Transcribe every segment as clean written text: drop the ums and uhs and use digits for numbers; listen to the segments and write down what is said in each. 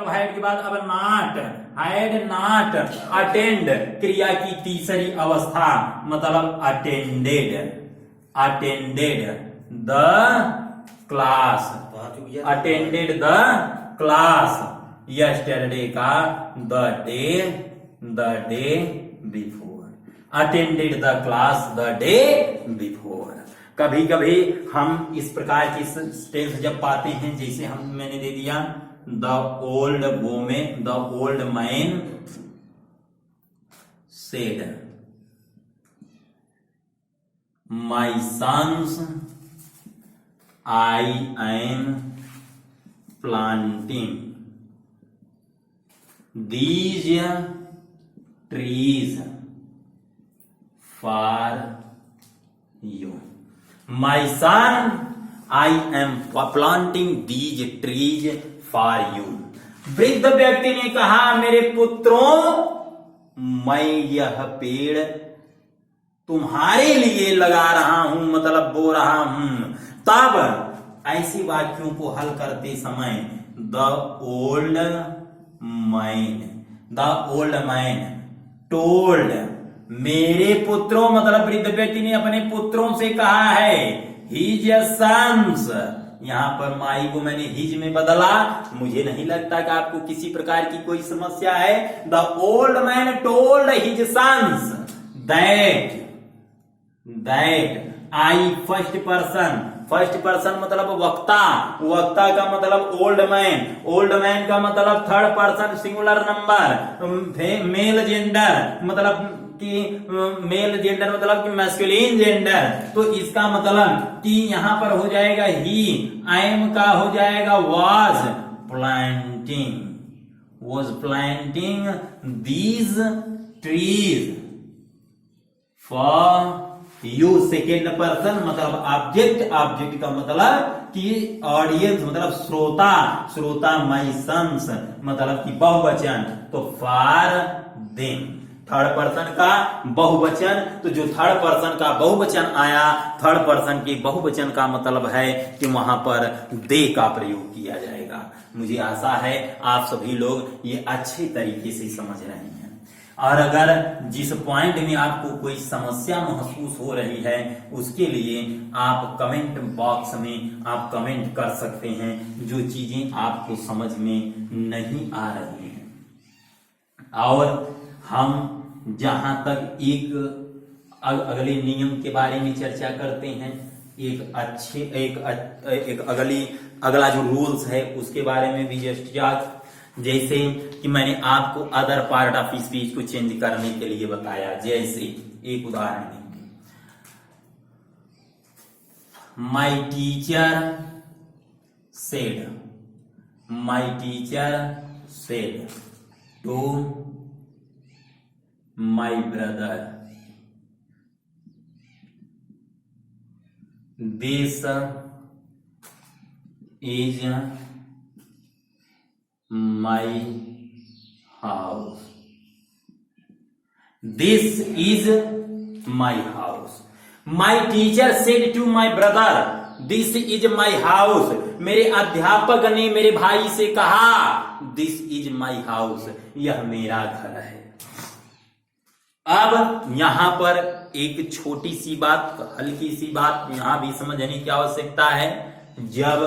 मतलब हैड के बाद अब नॉट, हैड नॉट अटेंड क्रिया की तीसरी अवस्था मतलब attended, attended the class, attended the class yesterday का the day before, attended the class the day before. कभी कभी हम इस प्रकार की टेंस जब पाते हैं, जैसे मैंने दे दिया the old women, the old man said my sons I am planting these trees for you, my son I am planting these trees for you। वृद्ध व्यक्ति ने कहा मेरे पुत्रों मैं यह पेड़ तुम्हारे लिए लगा रहा हूं, मतलब बो रहा हूं। तब ऐसी वाक्यों को हल करते समय the old man, the old man told, मेरे पुत्रों मतलब वृद्ध व्यक्ति ने अपने पुत्रों से कहा है हिज सन्स, यहां पर माई को मैंने हिज में बदला, मुझे नहीं लगता कि आपको किसी प्रकार की कोई समस्या है। The old man told his sons that I first person, first person मतलब वक्ता, वक्ता का मतलब ओल्ड मैन, ओल्ड मैन का मतलब third person singular number, male gender मतलब कि मेल जेंडर मतलब कि मैस्कुलिन जेंडर, तो इसका मतलब कि यहां पर हो जाएगा ही, एम का हो जाएगा was planting these trees for you, second person मतलब ऑब्जेक्ट, ऑब्जेक्ट का मतलब कि ऑडियंस मतलब श्रोता, श्रोता माई सन्स मतलब कि बहुवचन, तो फॉर देम थर्ड पर्सन का बहुवचन, तो जो थर्ड पर्सन का बहुवचन आया, थर्ड पर्सन के बहुवचन का मतलब है कि वहां पर दे का प्रयोग किया जाएगा। मुझे आशा है आप सभी लोग ये अच्छे तरीके से समझ रहे हैं। और अगर जिस पॉइंट में आपको कोई समस्या महसूस हो रही है उसके लिए आप कमेंट बॉक्स में आप कमेंट कर सकते हैं, जो चीजें आपको समझ में नहीं आ रही हैं। और हम जहां तक एक अगले नियम के बारे में चर्चा करते हैं, अगला जो रूल्स है उसके बारे में भी जैसे कि मैंने आपको अदर पार्ट ऑफ स्पीच को चेंज करने के लिए बताया। जैसे एक उदाहरण देंगे, my teacher said to my brother this is my house, this is my house। my teacher said to my brother this is my house, मेरे अध्यापक ने मेरे भाई से कहा this is my house, यह मेरा घर है। अब यहां पर एक छोटी सी बात, हल्की सी बात यहां भी समझने की आवश्यकता है। जब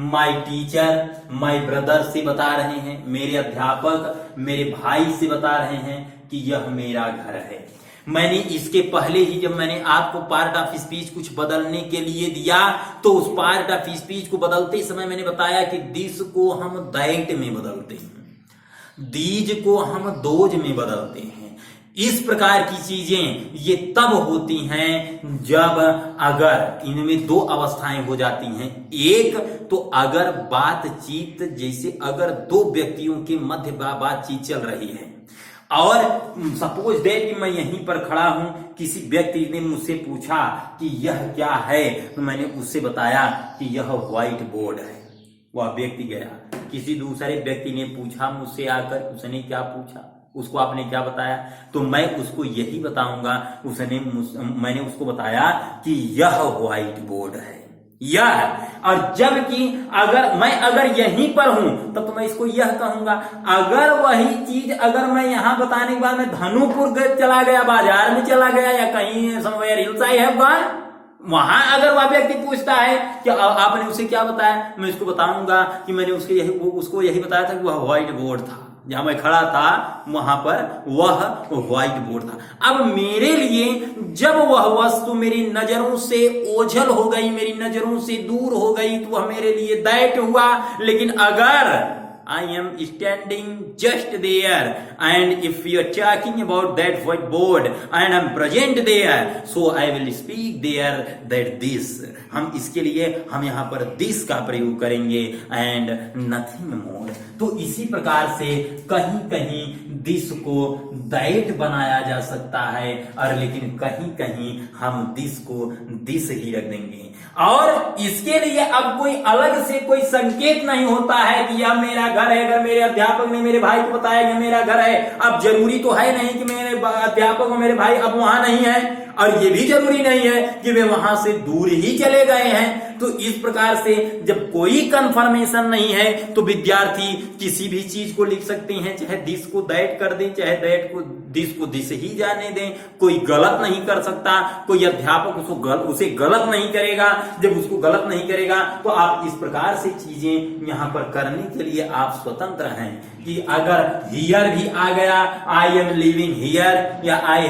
माई टीचर माई ब्रदर से बता रहे हैं, मेरे अध्यापक मेरे भाई से बता रहे हैं कि यह मेरा घर है, मैंने इसके पहले ही जब मैंने आपको पार्ट ऑफ स्पीच कुछ बदलने के लिए दिया तो उस पार्ट ऑफ स्पीच को बदलते समय मैंने बताया कि दिस को हम दैट में बदलते हैं, दीज को हम दोज में बदलते हैं। इस प्रकार की चीजें ये तब होती हैं जब अगर इनमें दो अवस्थाएं हो जाती हैं। एक तो अगर बातचीत, जैसे अगर दो व्यक्तियों के मध्य बातचीत चल रही है और सपोज दैट कि मैं यहीं पर खड़ा हूं, किसी व्यक्ति ने मुझसे पूछा कि यह क्या है, तो मैंने उससे बताया कि यह व्हाइट बोर्ड है। वह व्यक्ति गया, किसी दूसरे व्यक्ति ने पूछा मुझसे आकर, उसने क्या पूछा, उसको आपने क्या बताया, तो मैं उसको यही बताऊंगा, मैंने उसको बताया कि यह व्हाइट बोर्ड है, यह। और जबकि अगर यहीं पर हूं तब तो मैं इसको यह कहूंगा। अगर वही चीज अगर मैं यहां बताने के बाद मैं धनुपुर चला गया, बाजार में चला गया, या कहीं somewhere hills I have gone, वहां अगर वह व्यक्ति पूछता है कि आपने उसे क्या बताया, मैं इसको बताऊंगा कि मैंने उसको यही बताया था कि वह व्हाइट बोर्ड था, जहां मैं खड़ा था वहां पर वह व्हाइट बोर्ड था। अब मेरे लिए जब वह वस्तु मेरी नजरों से ओझल हो गई, मेरी नजरों से दूर हो गई, तो वह मेरे लिए दैट हुआ। लेकिन अगर I am standing just there, and if you are talking about that whiteboard and I'm present there, so I will speak there that this. हम इसके लिए हम यहाँ पर this का प्रयोग करेंगे and nothing more। तो इसी प्रकार से कहीं कहीं this को that बनाया जा सकता है, और लेकिन कहीं कहीं हम this को this ही रख देंगे। और इसके लिए अब कोई अलग से कोई संकेत नहीं होता है कि यह मेरा घर है। अगर मेरे अध्यापक ने मेरे भाई को बताया कि मेरा घर है, अब जरूरी तो है नहीं कि मेरे अध्यापक और मेरे भाई अब वहां नहीं है, और ये भी जरूरी नहीं है कि वे वहां से दूर ही चले गए हैं। तो इस प्रकार से जब कोई कंफर्मेशन नहीं है तो विद्यार्थी किसी भी चीज को लिख सकते हैं, चाहे दिस को दैट कर दें, चाहे दैट को दिस ही जाने दें, कोई गलत नहीं कर सकता। कोई अध्यापक उसे गलत नहीं करेगा। जब उसको गलत नहीं करेगा तो आप इस प्रकार से चीजें यहां पर करने के लिए आप स्वतंत्र हैं कि अगर हियर भी आ गया, आई एम लिविंग हियर, या आई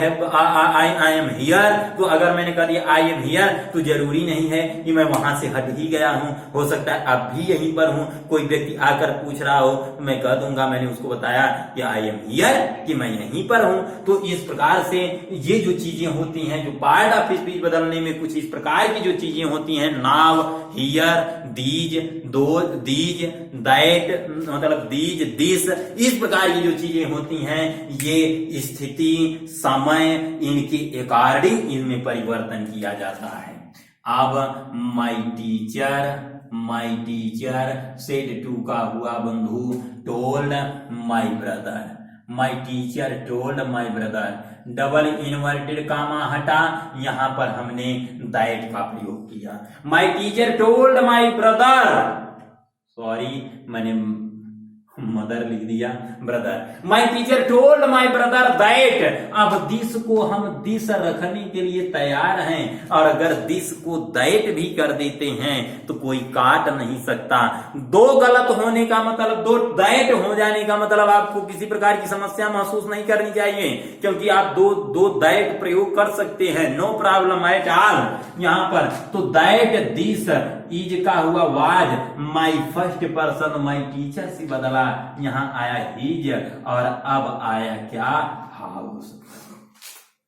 एम हियर, तो अगर मैंने कह दिया आई एम हियर तो जरूरी नहीं है कि मैं वहां से हट ही गया हूं। हो सकता है अब भी यहीं पर हूं, कोई व्यक्ति आकर पूछ रहा हो तो मैं कह दूंगा मैंने उसको बताया कि आई एम हियर, कि मैं यहीं पर हूं। तो इस प्रकार से ये जो चीजें होती हैं, जो पार्ट ऑफ स्पीच बदलने में कुछ इस प्रकार की जो चीजें होती हैं, नाउ, हियर, दीज, दो, दीज, दैट, मतलब दीज, दिस, इस प्रकार की जो चीजें होती हैं, ये स्थिति, समय, इनके अकॉर्डिंग इनमें परिवर्तन किया जाता है। अब माई टीचर सेड टू का हुआ बंधु told my brother, my teacher told my brother, double inverted comma हटा, यहां पर हमने दैट का प्रयोग किया। My teacher told my brother, sorry मैंने मदर लिख दिया, brother. My teacher told my brother that. अब दिस को हम दिस रखने के लिए तैयार हैं, और अगर दिस को दैट भी कर देते हैं तो कोई काट नहीं सकता। दो गलत होने का मतलब, दो दैट हो जाने का मतलब आपको किसी प्रकार की समस्या महसूस नहीं करनी चाहिए, क्योंकि आप दो दैट प्रयोग कर सकते हैं, नो प्रॉब्लम एट ऑल यहां पर। तो दैट दिस इज का हुआ was, my first person my teacher से बदला, यहां आया हिज, और अब आया क्या, house.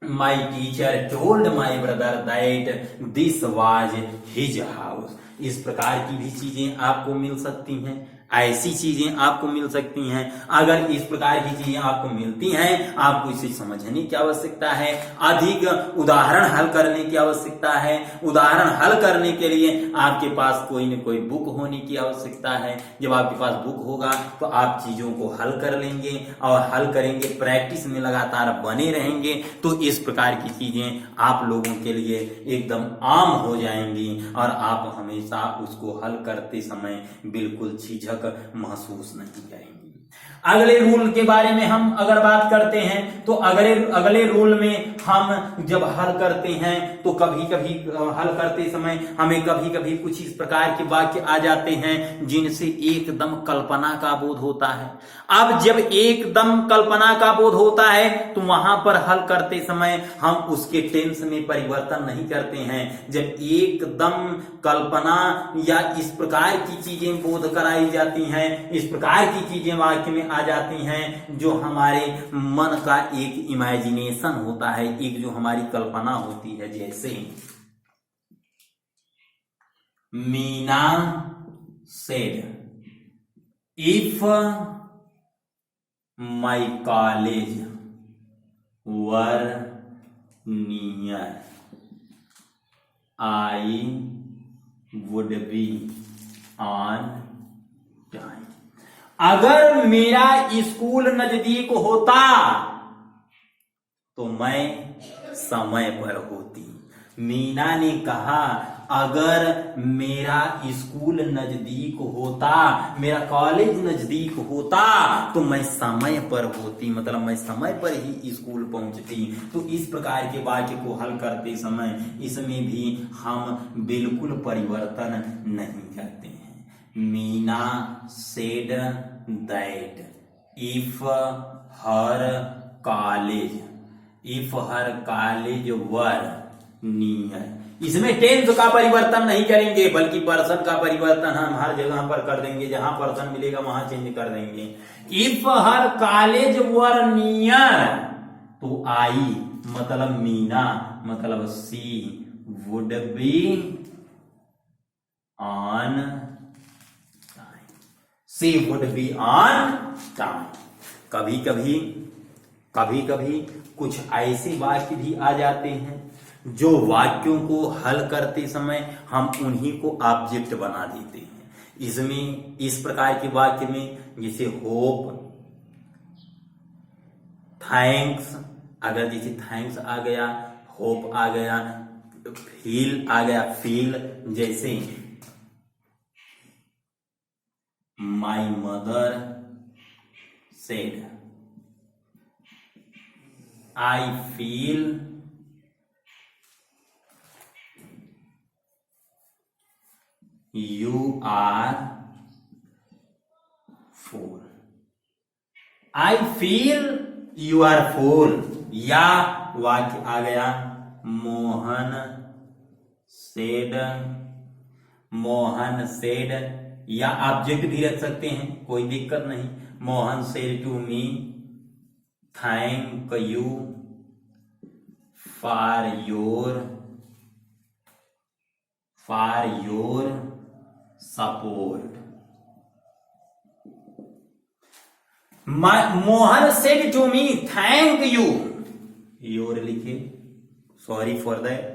My teacher told my brother that this was his house. इस प्रकार की भी चीजें आपको मिल सकती हैं, ऐसी चीजें आपको मिल सकती हैं। अगर इस प्रकार की चीजें आपको मिलती हैं, आपको इसे समझने की आवश्यकता है, अधिक उदाहरण हल करने की आवश्यकता है। उदाहरण हल करने के लिए आपके पास कोई न कोई बुक होने की आवश्यकता है। जब आपके पास बुक होगा तो आप चीजों को हल कर लेंगे, और हल करेंगे, प्रैक्टिस में लगातार बने रहेंगे, तो इस प्रकार की चीजें आप लोगों के लिए एकदम आम हो जाएंगी, और आप हमेशा उसको हल करते समय बिल्कुल झिझक महसूस नहीं करेंगे। अगले रूल के बारे में हम अगर बात करते हैं तो अगले रूल में हम जब हल करते हैं तो कभी कभी हल करते समय हमें कभी कभी कुछ इस प्रकार के वाक्य आ जाते हैं जिनसे एकदम कल्पना का बोध होता है। अब जब एकदम कल्पना का बोध होता है तो वहां पर हल करते समय हम उसके टेंस में परिवर्तन नहीं करते हैं। जब एकदम कल्पना या इस प्रकार की चीजें बोध कराई जाती हैं, इस प्रकार की चीजें वाक्य में आ जाती हैं, जो हमारे मन का एक इमेजिनेशन होता है, एक जो हमारी कल्पना होती है। जैसे Meena said if my college were near I would be on time. अगर मेरा स्कूल नजदीक होता तो मैं समय पर होती। मीना ने कहा अगर मेरा स्कूल नजदीक होता, मेरा कॉलेज नजदीक होता तो मैं समय पर होती, मतलब मैं समय पर ही स्कूल पहुंचती। तो इस प्रकार के वाक्य को हल करते समय इसमें भी हम बिल्कुल परिवर्तन नहीं करते हैं। Meena said that if her college were near, इसमें टेंस का परिवर्तन नहीं करेंगे बल्कि पर्सन का परिवर्तन हम हर जगह पर कर देंगे, जहां पर्सन मिलेगा वहां चेंज कर देंगे। If her college were near, तो आई मतलब मीना मतलब she would be on time, she would be on time. कभी कभी कुछ ऐसे वाक्य भी आ जाते हैं जो वाक्यों को हल करते समय हम उन्हीं को ऑब्जेक्ट बना देते हैं। इसमें इस प्रकार के वाक्य में जैसे होप, थैंक्स, अगर जैसे थैंक्स आ गया, होप आ गया, फील आ गया, फील जैसे my mother said I feel you are fool, I feel you are fool. या वाक्य आ गया मोहन सेड, या ऑब्जेक्ट भी रख सकते हैं, कोई दिक्कत नहीं। Mohan said to me thank you for your support. Mohan said to me thank you, your like, sorry for that.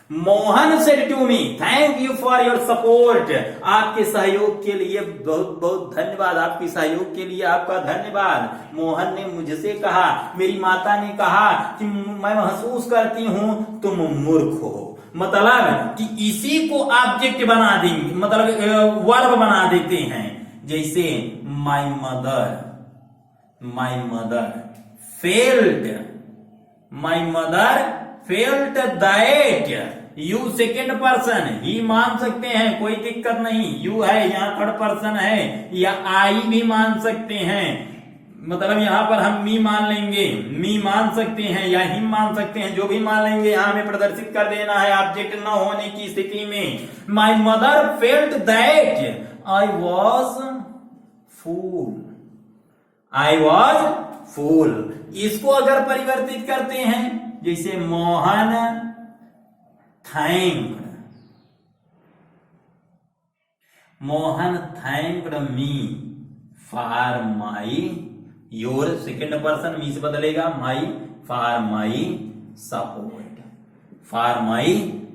Mohan said to me thank you for your support, आपके सहयोग के लिए बहुत बहुत धन्यवाद, आपके सहयोग के लिए आपका धन्यवाद। मोहन ने मुझसे कहा, मेरी माता ने कहा कि मैं महसूस करती हूं तुम मूर्ख हो, मतलब कि इसी को ऑब्जेक्ट बना देंगे, मतलब वर्ब बना देते हैं। जैसे my mother felt that you second person, ही मान सकते हैं, कोई दिक्कत नहीं, यू है यहाँ थर्ड पर्सन है, या आई भी मान सकते हैं, मतलब यहां पर हम मी मान लेंगे, मी मान सकते हैं या हिम मान सकते हैं, जो भी मान लेंगे यहां हमें प्रदर्शित कर देना है ऑब्जेक्ट न होने की स्थिति में। My mother felt that I was fool, इसको अगर परिवर्तित करते हैं जैसे Mohan thanked me for my, your second person me से बदलेगा, माई फॉर माई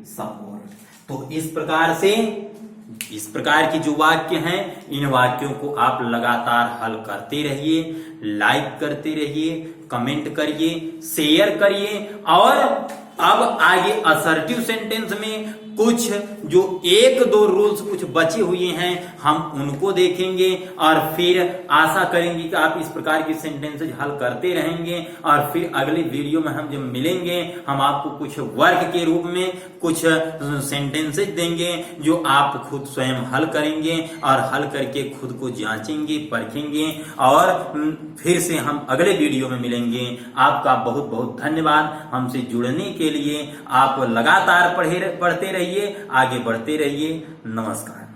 सपोर्ट। तो इस प्रकार के जो वाक्य हैं, इन वाक्यों को आप लगातार हल करते रहिए, लाइक करते रहिए, कमेंट करिए, शेयर करिए। और अब आगे असर्टिव सेंटेंस में कुछ जो एक दो रूल्स कुछ बचे हुए हैं हम उनको देखेंगे, और फिर आशा करेंगे कि आप इस प्रकार के सेंटेंसेज हल करते रहेंगे। और फिर अगले वीडियो में हम जब मिलेंगे हम आपको कुछ वर्क के रूप में कुछ सेंटेंसेज देंगे जो आप खुद स्वयं हल करेंगे, और हल करके खुद को जांचेंगे, परखेंगे, और फिर से हम अगले वीडियो में मिलेंगे। आपका बहुत बहुत धन्यवाद हमसे जुड़ने के लिए। आप लगातार पढ़ते रहिए, आगे बढ़ते रहिए। नमस्कार।